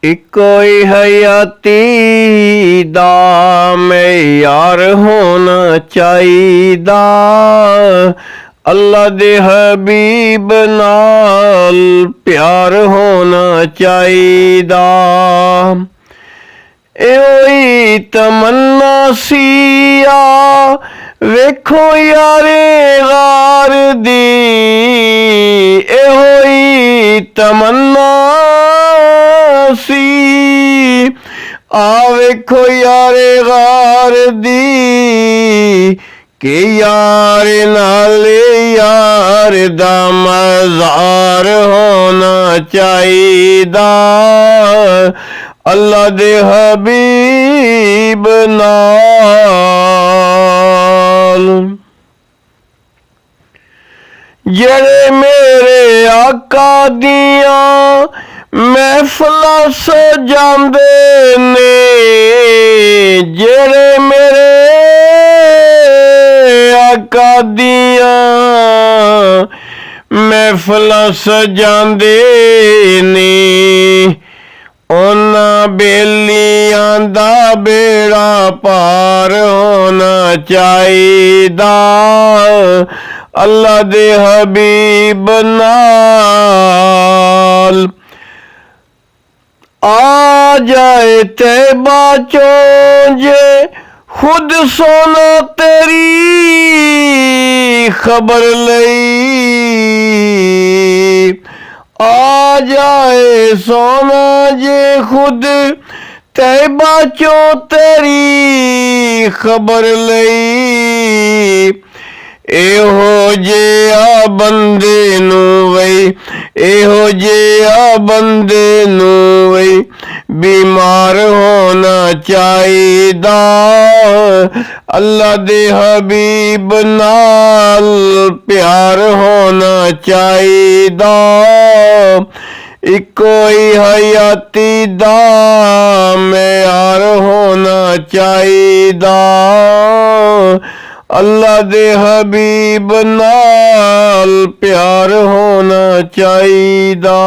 ਇੱਕੋ ਹੀ ਹਯਾਤੀ ਦਾ ਮਿਆਰ ਹੋਣਾ ਚਾਹੀਦਾ। ਅੱਲਾ ਦੇ ਹਬੀਬ ਨਾਲ ਪਿਆਰ ਹੋਣਾ ਚਾਹੀਦਾ। ਇਹੋ ਹੀ ਤਮੰਨਾ ਸੀ ਆ ਵੇਖੋ ਯਾਰੇ ਗਾਰ ਦੀ, ਇਹੋ ਹੀ ਤਮੰਨਾ ਸੀ ਆ ਵੇਖੋ ਯਾਰੇ ਗਾਰ ਦੀ, ਕਿ ਯਾਰ ਨਾਲ ਯਾਰ ਦਾ ਮਜ਼ਾਰ ਹੋਣਾ ਚਾਹੀਦਾ। ਅੱਲਾ ਦੇ ਹਬੀਬ ਨਾਲ। ਜਿਹੜੇ ਮੇਰੇ ਆਕਾ ਦੀਆਂ ਮਹਿਫਲਾਂ ਸਜਾਉਂਦੇ ਨੇ, ਜਿਹੜੇ ਮੇਰੇ ਆਕਾ ਦੀਆਂ ਮਹਿਫਲਾਂ ਸਜਾਉਂਦੇ ਨੇ, ਉਹਨਾਂ ਬੇਲੀਆਂ ਦਾ ਬੇੜਾ ਪਾਰ ਹੋਣਾ ਚਾਹੀਦਾ। ਅੱਲਾ ਦੇ ਹਬੀਬ ਨਾਲ। ਆ ਜਾਏ ਤੈਬਾ ਚੋਂ ਜੇ ਖੁਦ ਸੋਨਾ ਤੇਰੀ ਖਬਰ ਲਈ, ਆ ਜਾਏ ਸੋਨਾ ਜੇ ਖੁਦ ਤੈਬਾ ਚੋਂ ਤੇਰੀ ਖਬਰ ਲਈ। ਇਹੋ ਜਿਹਾ ਬੰਦੇ ਨੂੰ ਵਈ, ਇਹੋ ਜਿਹਾ ਬੰਦੇ ਨੂੰ ਵਈ बीमार होना चाहिदा। अल्लाह दे हबीब नाल प्यार होना चाहिदा। इको ही हयाती दा म्यार होना चाहिदा। अल्लाह दे हबीब नाल प्यार होना चाहिदा।